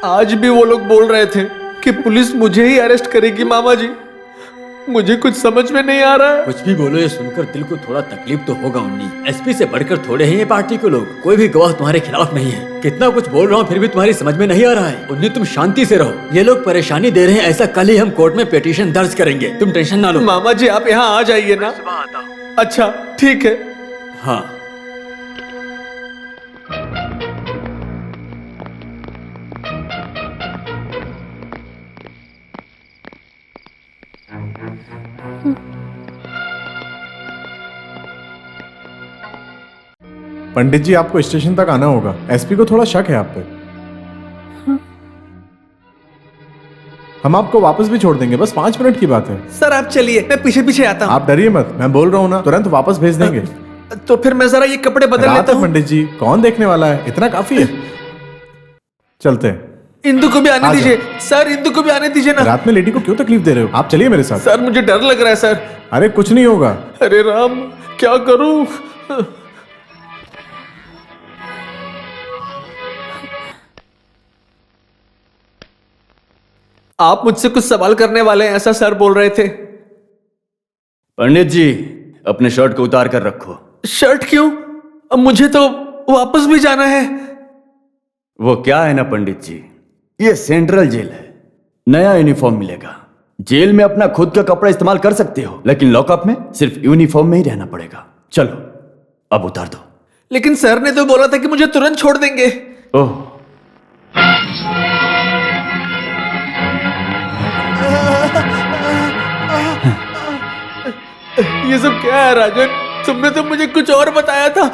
आज भी वो लोग बोल रहे थे कि पुलिस मुझे ही अरेस्ट करेगी मामा जी। मुझे कुछ समझ में नहीं आ रहा है। कुछ भी बोलो, ये सुनकर दिल को थोड़ा तकलीफ तो होगा उन्नी। एसपी से बढ़कर थोड़े हैं ये पार्टी के लोग। कोई भी गवाह तुम्हारे खिलाफ नहीं है। कितना कुछ बोल रहा हूँ फिर भी तुम्हारी समझ में नहीं आ रहा है। उन्नी तुम शांति से रहो। ये लोग परेशानी दे रहे हैं, ऐसा कल ही हम कोर्ट में पिटीशन दर्ज करेंगे। तुम टेंशन ना लो। मामा जी आप यहाँ आ जाइए ना। अच्छा ठीक है। हाँ पंडित जी आपको स्टेशन तक आना होगा। एसपी को थोड़ा शक है आप पे। हम आपको वापस भी छोड़ देंगे, बस 5 मिनट की बात है। सर आप चलिए, मैं पीछे पीछे आता हूँ। आप डरिए मत, मैं बोल रहा हूँ ना, तुरंत वापस भेज देंगे। तो फिर मैं जरा ये कपड़े बदल रात लेता है हूँ। पंडित जी, कौन देखने वाला है, इतना काफी है। चलते हैं। इंदु को भी आने आ दीजिए सर, इंदु को भी आने दीजिए ना। रात में लेडी को क्यों तकलीफ दे रहे हो? आप चलिए मेरे साथ। सर मुझे डर लग रहा है सर। अरे कुछ नहीं होगा। अरे राम क्या करूं। आप मुझसे कुछ सवाल करने वाले हैं ऐसा सर बोल रहे थे। पंडित जी अपने शर्ट को उतार कर रखो। शर्ट क्यों? अब मुझे तो वापस भी जाना है। वो क्या है ना पंडित जी, ये सेंट्रल जेल है, नया यूनिफॉर्म मिलेगा। जेल में अपना खुद का कपड़ा इस्तेमाल कर सकते हो, लेकिन लॉकअप में सिर्फ यूनिफॉर्म में ही रहना पड़ेगा। चलो अब उतार दो। लेकिन सर ने तो बोला था कि मुझे तुरंत छोड़ देंगे। ओह ये सब क्या है राजन? तुमने तो मुझे कुछ और बताया था।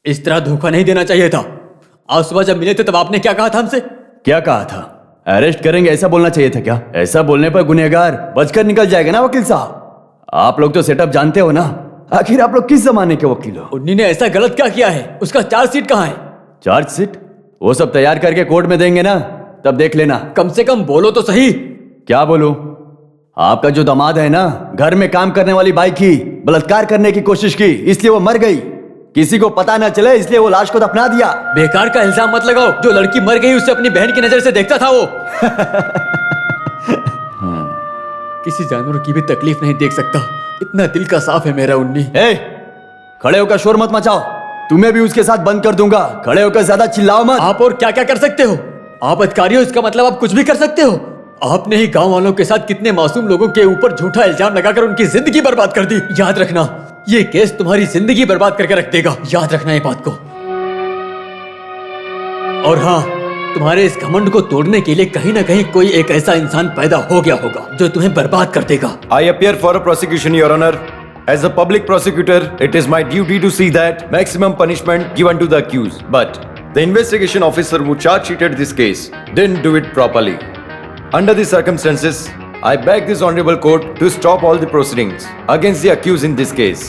इस तरह धोखा नहीं देना चाहिए था। आज सुबह जब मिले थे तब आपने क्या कहा था हमसे? क्या कहा था? अरेस्ट करेंगे ऐसा बोलना चाहिए था क्या? ऐसा बोलने पर गुनहगार बचकर निकल जाएगा ना वकील साहब। आप लोग तो सेटअप जानते हो ना। आखिर आप लोग किस जमाने के वकील हो? उन्नी ने ऐसा गलत क्या किया है? उसका चार्जशीट कहाँ है? चार्जशीट वो सब तैयार करके कोर्ट में देंगे ना, तब देख लेना। कम से कम बोलो तो सही। क्या बोलूं? आपका जो दामाद है ना, घर में काम करने वाली बाई की बलात्कार करने की कोशिश की, इसलिए वो मर गई। किसी को पता ना चले इसलिए वो लाश को दफना दिया। बेकार का इल्जाम मत लगाओ। जो लड़की मर गई उसे अपनी बहन की नजर से देखता था वो। किसी जानवर की भी तकलीफ नहीं देख सकता, इतना दिल का साफ है मेरा उन्नी। खड़े होकर शोर मत मचाओ, तुम्हें भी उसके साथ बंद कर दूंगा। खड़े होकर ज्यादा चिल्लाओ मत। आप और क्या क्या कर सकते हो? आप अधिकारी हो, इसका मतलब आप कुछ भी कर सकते हो। आपने ही गांव वालों के साथ कितने मासूम लोगों के ऊपर झूठा इल्जाम लगाकर उनकी जिंदगी बर्बाद कर दी। याद रखना, ये केस तुम्हारी जिंदगी बर्बाद करके रख देगा। याद रखना ये बात को। और हाँ, तुम्हारे इस घमंड को तोड़ने के लिए कहीं ना कहीं कोई एक ऐसा इंसान पैदा हो गया होगा जो तुम्हें बर्बाद कर देगा। I appear for a prosecution, Your Honor. As a public prosecutor, it is my duty to see that maximum punishment given to the accused. But the investigation officer who charge sheeted this case didn't do it properly. Under the circumstances, I beg this honorable court to stop all the proceedings against the accused in this case.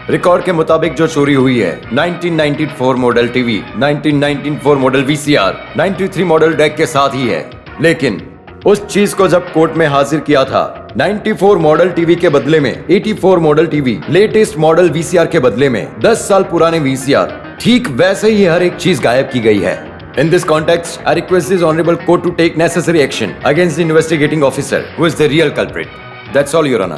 Record के मुताबिक जो चोरी हुई है 1994 model TV, 1994 model VCR, 93 model deck के साथ ही है। लेकिन उस चीज को जब कोर्ट में हाजिर किया था 94 मॉडल टीवी के बदले में 84 model TV, latest model VCR के बदले में 10 साल पुराने वीसीआर, ठीक वैसे ही हर एक चीज गायब की गई है। In this context, I request this honorable court to take necessary action against the investigating officer who is the real culprit. That's all, Your Honor.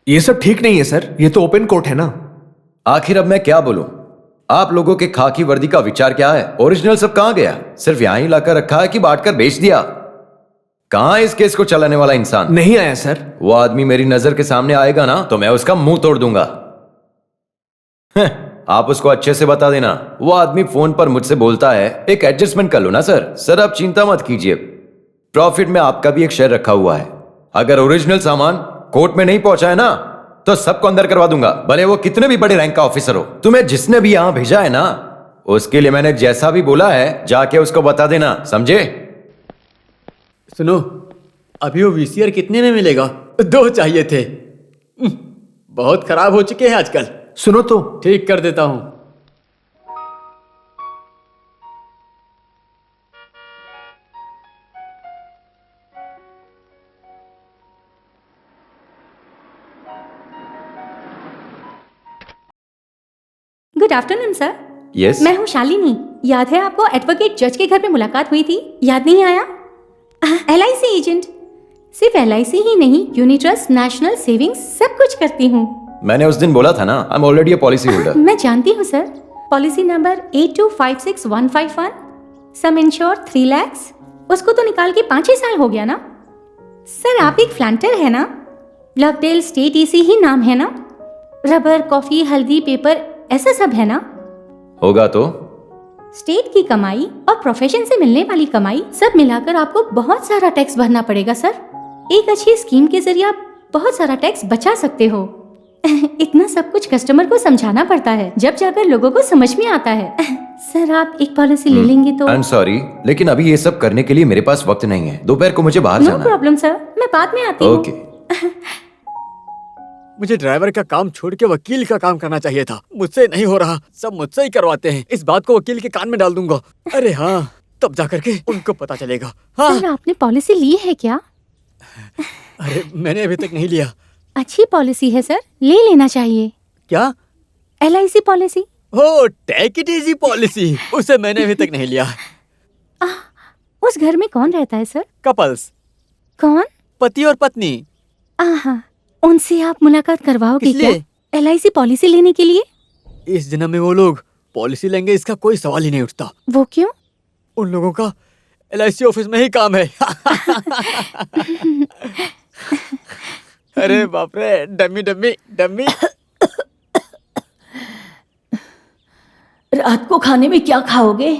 ये सब ठीक नहीं है सर, ये तो ओपन कोर्ट है ना। आखिर अब मैं क्या बोलूं? आप लोगों के खाकी वर्दी का विचार क्या है? ओरिजिनल सब कहाँ गया? सिर्फ यहाँ ही लाकर रखा है कि बांट कर बेच दिया? कहाँ है इस केस को चलाने वाला इंसान? नहीं आया सर। वो आदमी मेरी नजर के सामने आएगा ना तो मैं उसका मुंह तोड़ दूंगा। आप उसको अच्छे से बता देना। वो आदमी फोन पर मुझसे बोलता है, एक एडजस्टमेंट कर लो ना सर। सर आप चिंता मत कीजिए, प्रॉफिट में आपका भी एक शेयर रखा हुआ है। अगर ओरिजिनल सामान कोर्ट में नहीं पहुंचा है ना तो सबको अंदर करवा दूंगा, भले वो कितने भी बड़े रैंक का ऑफिसर हो। तुम्हें जिसने भी यहां भेजा है ना, उसके लिए मैंने जैसा भी बोला है जाके उसको बता देना, समझे? सुनो, अभी वो वीसीआर कितने में मिलेगा? 2 चाहिए थे। बहुत खराब हो चुके हैं आजकल। सुनो तो। ठीक कर देता हूं। Good afternoon sir. यस। मैं हूँ शालिनी। याद है आपको एडवोकेट जज के घर पे मुलाकात हुई थी? याद नहीं आया? LIC agent. सिर्फ LIC ही नहीं, यूनिट ट्रस्ट, नेशनल सेविंग्स सब कुछ करती हूँ। मैंने उस दिन बोला था ना, I am already a policy holder. मैं जानती हूँ सर। पॉलिसी नंबर 8256151, सम इंश्योर 3 lakhs। उसको तो निकाल के 5-6 साल हो गया ना। सर आप एक फ्लैंटर है ना? लवडेल स्टेट EC ही नाम है ना? रबर, कॉफी, हल्दी, पेपर ऐसा सब है ना? होगा तो। स्टेट की कमाई और प्रोफेशन से मिलने वाली कमाई सब मिलाकर आपको बहुत सारा टैक्स भरना पड़ेगा सर। एक अच्छी स्कीम के जरिए आप बहुत सारा टैक्स बचा सकते हो। इतना सब कुछ कस्टमर को समझाना पड़ता है, जब जाकर लोगों को समझ में आता है। सर आप एक पॉलिसी ले लेंगे तो? आई एम सॉरी, लेकिन अभी ये सब करने के लिए मेरे पास वक्त नहीं है। दोपहर को मुझे बाहर नो जाना है। प्रॉब्लम सर, मैं बाद में आती हूँ। ओके। मुझे ड्राइवर का काम छोड़ के वकील का काम करना चाहिए था। मुझसे नहीं हो रहा, सब मुझसे ही करवाते हैं। इस बात को वकील के कान में डाल दूंगा। अरे हाँ, तब जाकर के उनको पता चलेगा। हाँ। सर आपने पॉलिसी ली है क्या? अरे मैंने अभी तक नहीं लिया। अच्छी पॉलिसी है सर, ले लेना चाहिए। क्या? LIC policy. हो, टेक इट इजी पॉलिसी, उसे मैंने अभी तक नहीं लिया। उस घर में कौन रहता है सर? कपल्स, कौन? पति और पत्नी। आहा, उनसे आप मुलाकात करवाओगे किस क्या? लिए? LIC पॉलिसी लेने के लिए। इस जन्म में वो लोग पॉलिसी लेंगे इसका कोई सवाल ही नहीं उठता। वो क्यों? उन लोगों का LIC ऑफिस में ही काम है। अरे बाप रे, डम्मी डम्मी डम्मी। रात को खाने में क्या खाओगे?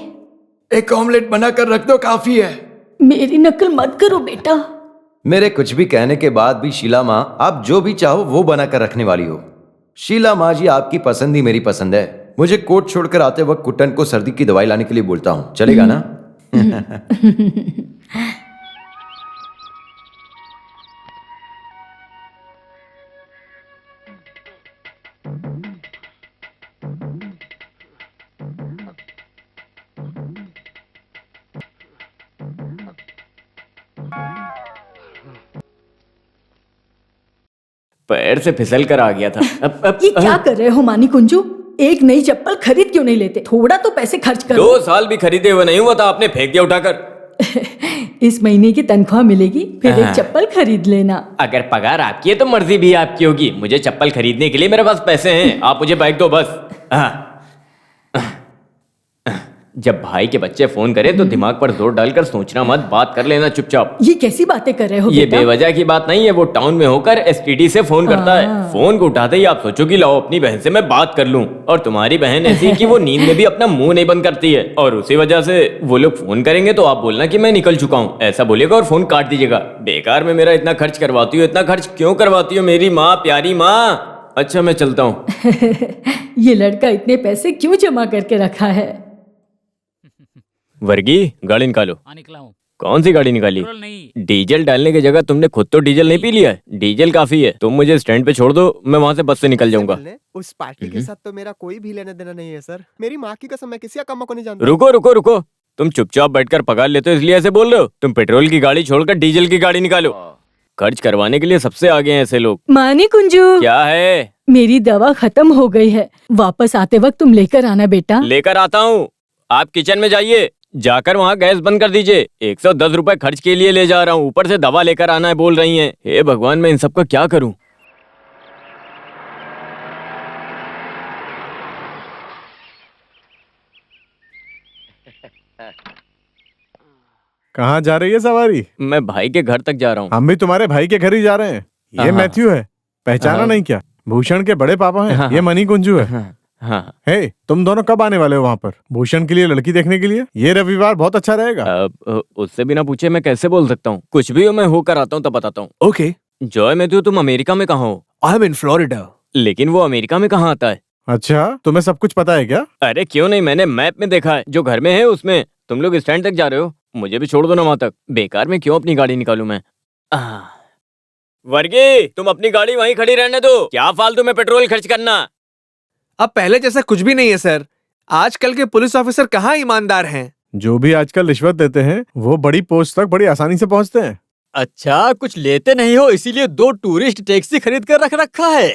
एक ऑमलेट बनाकर रख दो, काफी है। मेरी नकल मत करो बेटा। मेरे कुछ भी कहने के बाद भी शीला माँ, आप जो भी चाहो वो बनाकर रखने वाली हो। शीला माँ जी, आपकी पसंद ही मेरी पसंद है। मुझे कोर्ट छोड़कर आते वक्त कुटन को सर्दी की दवाई लाने के लिए बोलता हूँ, चलेगा ना? पैर से फिसल कर आ गया था। ये क्या कर रहे हो मानी कुंजू? एक नई चप्पल खरीद क्यों नहीं लेते? थोड़ा तो पैसे खर्च करो। 2 साल भी खरीदे हुए नहीं हुआ था, आपने फेंक दिया उठाकर। इस महीने की तनख्वाह मिलेगी, फिर एक चप्पल खरीद लेना। अगर पगार आपकी है तो मर्जी भी आपकी होगी। मुझे चप्पल खरीदने के लिए मेरे पास पैसे हैं, आप मुझे बाइक दो बस। हाँ। जब भाई के बच्चे फोन करे तो दिमाग पर जोर डालकर सोचना मत, बात कर लेना चुपचाप। ये कैसी बातें कर रहे हो ये बेटा? बेवजह की बात नहीं है, वो टाउन में होकर STD से फोन करता है। फोन को उठाते ही आप सोचो कि लाओ अपनी बहन से मैं बात कर लूं, और तुम्हारी बहन ऐसी कि वो नींद में भी अपना मुंह नहीं बंद करती है, और उसी वजह से वो लोग फोन करेंगे तो आप बोलना कि मैं निकल चुका हूँ, ऐसा बोलेगा और फोन काट दीजिएगा। बेकार में मेरा इतना खर्च करवाती हो, इतना खर्च क्यों करवाती हो मेरी माँ, प्यारी माँ? अच्छा मैं चलता हूँ। ये लड़का इतने पैसे क्यों जमा करके रखा है? वर्गी, गाड़ी निकालो। निकला हूँ। कौन सी गाड़ी निकाली? पेट्रोल नहीं। डीजल डालने की जगह तुमने खुद तो डीजल नहीं पी लिया है। डीजल काफी है, तुम मुझे स्टैंड पे छोड़ दो, मैं वहाँ से बस से निकल जाऊंगा। उस पार्टी के साथ तो मेरा कोई भी लेना देना नहीं है सर। मेरी माँ की कसम, मैं किसी अकामा को नहीं जानता। रुको रुको रुको, तुम चुपचाप बैठकर पगार लेते हो इसलिए ऐसे बोल रहे हो? तुम पेट्रोल की गाड़ी छोड़कर डीजल की गाड़ी निकालो। खर्च करवाने के लिए सबसे आगे हैं ऐसे लोग। मानी कुंजू, क्या है? मेरी दवा खत्म हो गई है, वापस आते वक्त तुम लेकर आना बेटा। लेकर आता हूँ। आप किचन में जाइए, जाकर वहाँ गैस बंद कर दीजिए। 110 रुपए खर्च के लिए ले जा रहा हूँ, ऊपर से दवा लेकर आना है बोल रही हैं। हे भगवान, मैं इन सब का क्या करूँ? कहाँ जा रही है सवारी? मैं भाई के घर तक जा रहा हूँ। हम भी तुम्हारे भाई के घर ही जा रहे हैं। ये हाँ। मैथ्यू है, पहचाना हाँ। नहीं क्या? भूषण के बड़े पापा हैं। हाँ। ये मनी कुंजू है। हाँ। हे, तुम दोनों कब आने वाले हो वहाँ पर भूषण के लिए लड़की देखने के लिए? ये रविवार बहुत अच्छा रहेगा। अब उससे बिना पूछे मैं कैसे बोल सकता हूँ? कुछ भी हो, मैं होकर आता हूँ तब बताता हूँ। ओके, जॉय मैथ्यू, तुम अमेरिका में कहाँ हो? I am in Florida. लेकिन वो अमेरिका में कहाँ आता है? अच्छा, तुम्हें सब कुछ पता है क्या? अरे क्यों नहीं, मैंने मैप में देखा है। जो घर में है उसमें। तुम लोग स्टैंड तक जा रहे हो, मुझे भी छोड़ दो ना वहां तक। बेकार में क्यों अपनी गाड़ी निकालूं मैं? वर्गी, तुम अपनी गाड़ी वहीं खड़ी रहने दो। क्या फालतू में पेट्रोल खर्च करना। अब पहले जैसा कुछ भी नहीं है सर। आजकल के पुलिस ऑफिसर कहाँ ईमानदार हैं। जो भी आजकल रिश्वत देते हैं वो बड़ी पोस्ट तक बड़ी आसानी से पहुँचते हैं। अच्छा, कुछ लेते नहीं हो इसीलिए 2 टूरिस्ट टैक्सी खरीद कर रख रखा है।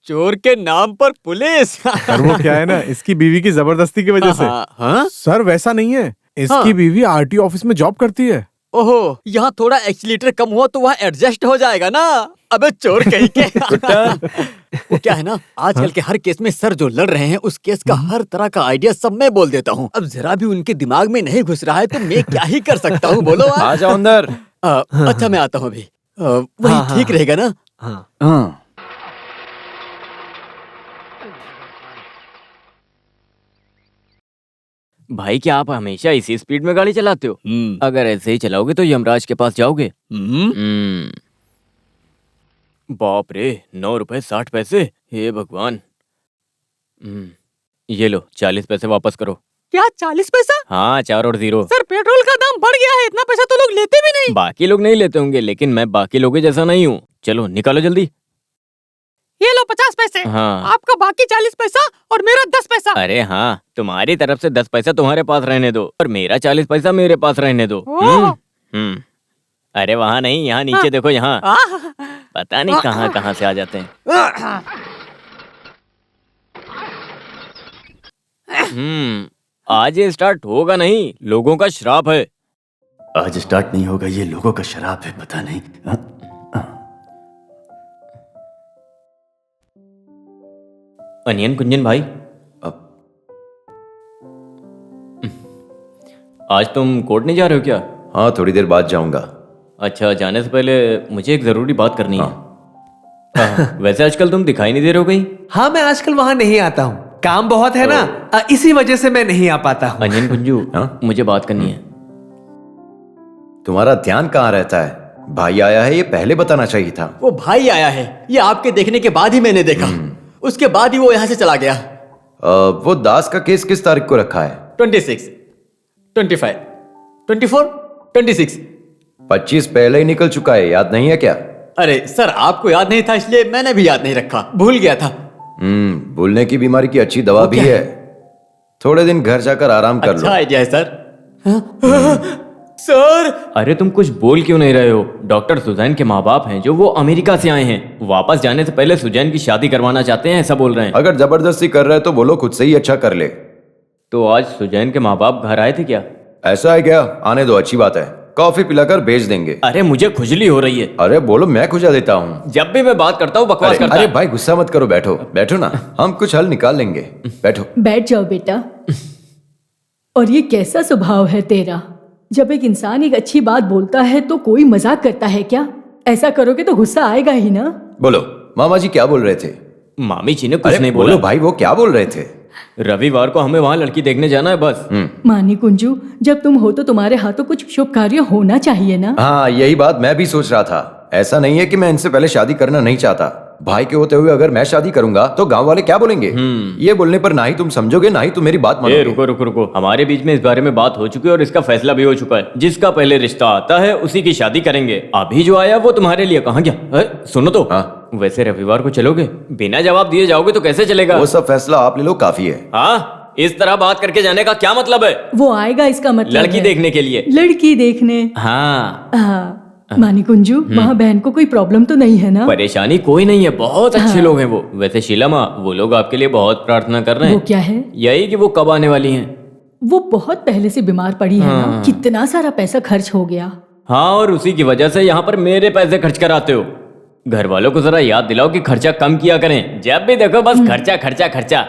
चोर के नाम पर पुलिस। पर वो क्या है ना, इसकी बीवी की जबरदस्ती की वजह से। हाँ? सर वैसा नहीं है, इसकी हाँ। बीवी आरटीओ ऑफिस में जॉब करती है। ओहो, यहाँ थोड़ा एक्सीलेटर कम हुआ तो वहाँ एडजस्ट हो जाएगा ना। अबे चोर कहीं के। वो क्या है ना, आजकल के हर केस में सर जो लड़ रहे हैं उस केस का हर तरह का आइडिया सब मैं बोल देता हूँ। अब जरा भी उनके दिमाग में नहीं घुस रहा है तो मैं क्या ही कर सकता हूँ, बोलो आप। आ जाओ अंदर। अच्छा मैं आता हूँ अभी। वही ठीक रहेगा ना? हाँ। भाई, क्या आप हमेशा इसी स्पीड में गाड़ी चलाते हो? अगर ऐसे ही चलाओगे तो यमराज के पास जाओगे। बाप रे, 9 रुपए 60 पैसे। हे भगवान। ये लो 40 पैसे वापस करो। क्या 40 पैसा? हाँ, 4 और 0। सर पेट्रोल का दाम बढ़ गया है, इतना पैसा तो लोग लेते भी नहीं। बाकी लोग नहीं लेते होंगे, लेकिन मैं बाकी लोगों जैसा नहीं हूँ। चलो निकालो जल्दी। ये लो 50 पैसे। हाँ। आपका बाकी 40 पैसा और मेरा 10 पैसा। अरे हाँ, तुम्हारी तरफ से 10 पैसा तुम्हारे पास रहने दो और मेरा 40 पैसा मेरे पास रहने दो। अरे वहाँ नहीं, यहाँ नीचे देखो, यहाँ। पता नहीं कहाँ कहाँ से आ जाते हैं। आज ये स्टार्ट होगा नहीं, लोगों का श्राप है। आज स्टार्ट नहीं होगा, ये लोगों का शराब है, पता नहीं। अनियन कुंजन भाई, आज तुम कोर्ट नहीं जा रहे हो क्या? हाँ, थोड़ी देर बाद जाऊंगा। अच्छा, जाने से पहले मुझे एक जरूरी बात करनी है। वैसे आजकल तुम दिखाई नहीं दे रहे हो कहीं? हाँ, मैं आजकल वहाँ नहीं आता हूँ, काम बहुत है ना, इसी वजह से मैं नहीं आ पाता हूँ। अनियन कुंजू, मुझे बात करनी है। तुम्हारा ध्यान कहाँ रहता है? भाई आया है, ये पहले बताना चाहिए था। वो भाई आया है, ये आपके देखने के बाद ही मैंने देखा। उसके बाद ही वो यहाँ से चला गया। वो दास का केस किस तारीख को रखा है? 26, 25, 24, 26। 25 पहले ही निकल चुका है, याद नहीं है क्या? अरे सर, आपको याद नहीं था इसलिए मैंने भी याद नहीं रखा, भूल गया था। भूलने की बीमारी की अच्छी दवा भी है। थोड़े दिन घर जाकर आराम कर लो। अच्छा आइडिया है सर। सर, अरे तुम कुछ बोल क्यों नहीं रहे हो? डॉक्टर सुजैन के माँ बाप हैं जो वो अमेरिका से आए हैं। वापस जाने से पहले सुजैन की शादी करवाना चाहते हैं, ऐसा बोल रहे हैं। अगर जबरदस्ती कर रहे तो बोलो खुद से ही अच्छा कर ले। तो आज सुजैन के माँ बाप घर आए थे क्या? ऐसा है क्या? आने दो, अच्छी बात है। कॉफी पिलाकर भेज देंगे। अरे मुझे खुजली हो रही है। अरे बोलो, मैं खुजा देता हूँ। जब भी मैं बात करता हूँ बकवास करता अरे है। भाई गुस्सा मत करो, बैठो बैठो ना, हम कुछ हल निकाल लेंगे। बैठो। बैठ जाओ बेटा। और ये कैसा स्वभाव है तेरा? जब एक इंसान एक अच्छी बात बोलता है तो कोई मजाक करता है क्या? ऐसा करोगे तो गुस्सा आएगा ही ना। बोलो, मामा जी क्या बोल रहे थे? मामी जी ने कुछ अरे नहीं बोलो बोला। भाई, वो क्या बोल रहे थे? रविवार को हमें वहाँ लड़की देखने जाना है बस। मानी कुंजू, जब तुम हो तो तुम्हारे हाथों कुछ शुभ कार्य होना चाहिए ना। हाँ, यही बात मैं भी सोच रहा था। ऐसा नहीं है कि मैं इनसे पहले शादी करना नहीं चाहता। भाई के होते हुए अगर मैं शादी करूंगा तो गांव वाले क्या बोलेंगे? ये बोलने पर ना ही तुम समझोगे ना ही तुम मेरी बात ए, मानोगे। रुको रुको रुको, हमारे बीच में इस बारे में बात हो चुकी है और इसका फैसला भी हो चुका है। जिसका पहले रिश्ता आता है उसी की शादी करेंगे। अभी जो आया वो तुम्हारे लिए कहाँ गया? सुनो तो। हाँ? वैसे रविवार को चलोगे? बिना जवाब दिए जाओगे तो कैसे चलेगा? वो सब फैसला आप ले लो, काफी है। हाँ, इस तरह बात करके जाने का क्या मतलब है? वो आएगा, इसका मतलब लड़की है। देखने के लिए। लड़की देखने। हाँ। हाँ मानी कुंजू, वहाँ बहन को कोई प्रॉब्लम तो नहीं है ना? परेशानी कोई नहीं है, बहुत अच्छे लोग हैं वो। वैसे शीला माँ, वो लोग आपके लिए बहुत प्रार्थना कर रहे वो हैं। क्या है? यही कि वो कब आने वाली हैं। वो बहुत पहले से बीमार पड़ी है ना, कितना सारा पैसा खर्च हो गया। हाँ, और उसी की वजह से यहाँ पर मेरे पैसे खर्च कराते हो। घर वालों को जरा याद दिलाओ कि खर्चा कम किया करें। जब भी देखो बस खर्चा खर्चा खर्चा।